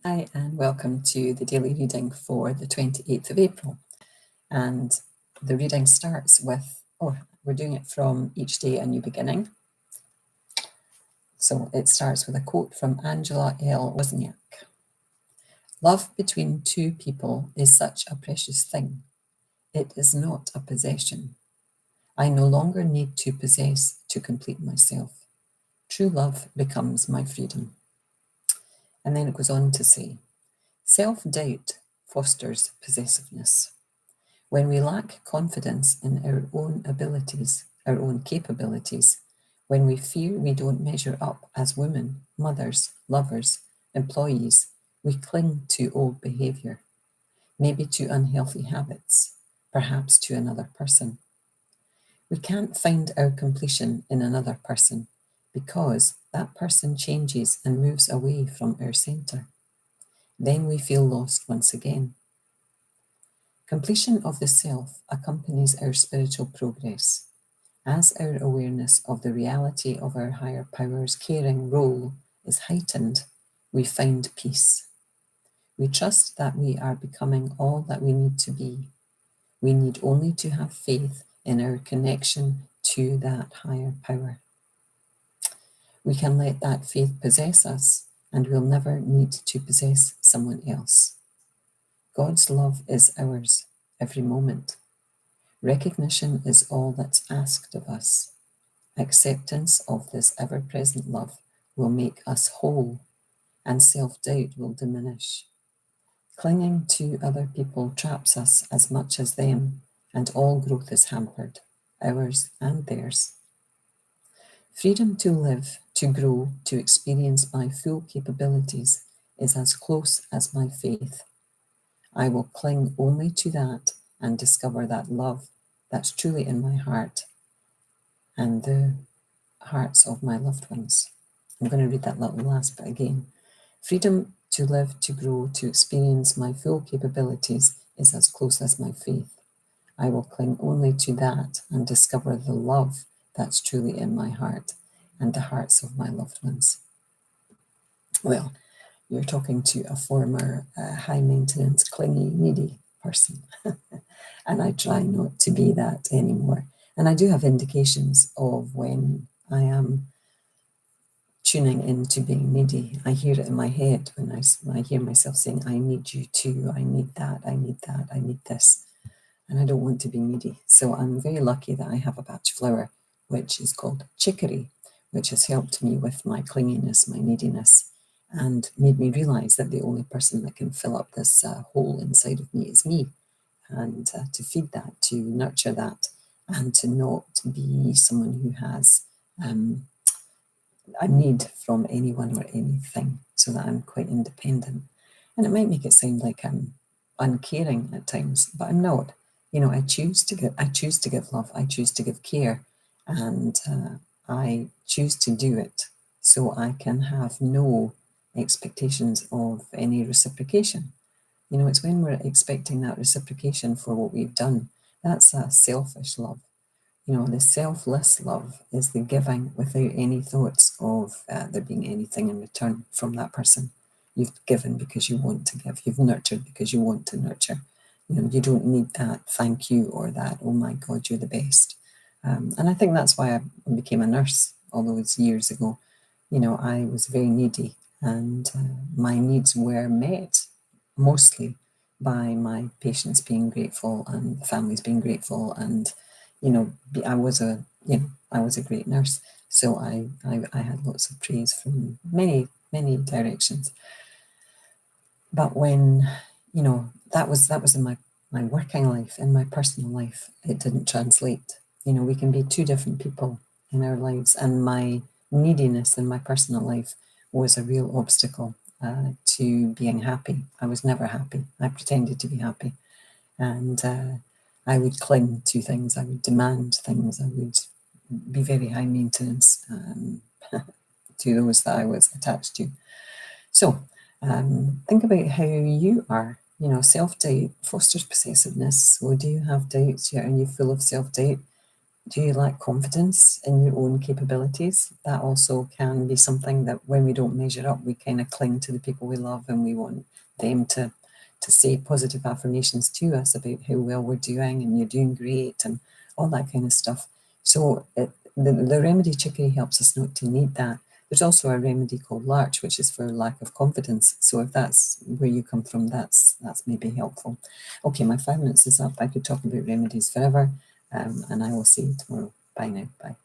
Hi, and welcome to the daily reading for the 28th of April. And the reading starts with, we're doing it from Each Day a New Beginning. So it starts with a quote from Angela L. Wozniak. Love between two people is such a precious thing. It is not a possession. I no longer need to possess to complete myself. True love becomes my freedom. And then it goes on to say, self-doubt fosters possessiveness. When we lack confidence in our own abilities, our own capabilities, when we fear we don't measure up as women, mothers, lovers, employees, we cling to old behavior, maybe to unhealthy habits, perhaps to another person. We can't find our completion in another person because that person changes and moves away from our center. Then we feel lost once again. Completion of the self accompanies our spiritual progress. As our awareness of the reality of our higher power's caring role is heightened, we find peace. We trust that we are becoming all that we need to be. We need only to have faith in our connection to that higher power. We can let that faith possess us, and we'll never need to possess someone else. God's love is ours every moment. Recognition is all that's asked of us. Acceptance of this ever-present love will make us whole, and self-doubt will diminish. Clinging to other people traps us as much as them, and all growth is hampered, ours and theirs. Freedom to live, to grow, to experience my full capabilities is as close as my faith. I will cling only to that and discover that love that's truly in my heart and the hearts of my loved ones. I'm going to read that little last bit again. Freedom to live, to grow, to experience my full capabilities is as close as my faith. I will cling only to that and discover the love that's truly in my heart and the hearts of my loved ones. Well, you're talking to a former high-maintenance, clingy, needy person. And I try not to be that anymore. And I do have indications of when I am tuning into being needy. I hear it in my head when I hear myself saying, I need you too, I need that, I need that, I need this. And I don't want to be needy. So I'm very lucky that I have a batch flower, which is called chicory, which has helped me with my clinginess, my neediness, and made me realize that the only person that can fill up this hole inside of me is me. And to feed that, to nurture that, and to not be someone who has a need from anyone or anything, so that I'm quite independent. And it might make it sound like I'm uncaring at times, but I'm not. You know, I choose to give love, I choose to give care, and I choose to do it so I can have no expectations of any reciprocation. You know, it's when we're expecting that reciprocation for what we've done, that's a selfish love. You know, the selfless love is the giving without any thoughts of there being anything in return from that person. You've given because you want to give. You've nurtured because you want to nurture. You know, you don't need that thank you or that, oh my God, you're the best. And I think that's why I became a nurse all those years ago. You know, I was very needy, and my needs were met mostly by my patients being grateful and families being grateful, and you know, I was a great nurse, so I had lots of praise from many directions. But when, you know, that was in my working life, in my personal life, it didn't translate. You know, we can be two different people in our lives, and my neediness in my personal life was a real obstacle to being happy. I was never happy. I pretended to be happy, and I would cling to things, I would demand things, I would be very high maintenance to those that I was attached to. So think about how you are. You know, self-doubt fosters possessiveness. So do you have doubts? Are you full of self-doubt? Do you lack confidence in your own capabilities? That also can be something that when we don't measure up, we kind of cling to the people we love and we want them to say positive affirmations to us about how well we're doing and you're doing great and all that kind of stuff. So the remedy chicory helps us not to need that. There's also a remedy called larch, which is for lack of confidence. So if that's where you come from, that's maybe helpful. Okay, my 5 minutes is up. I could talk about remedies forever. And I will see you tomorrow. Bye now. Bye.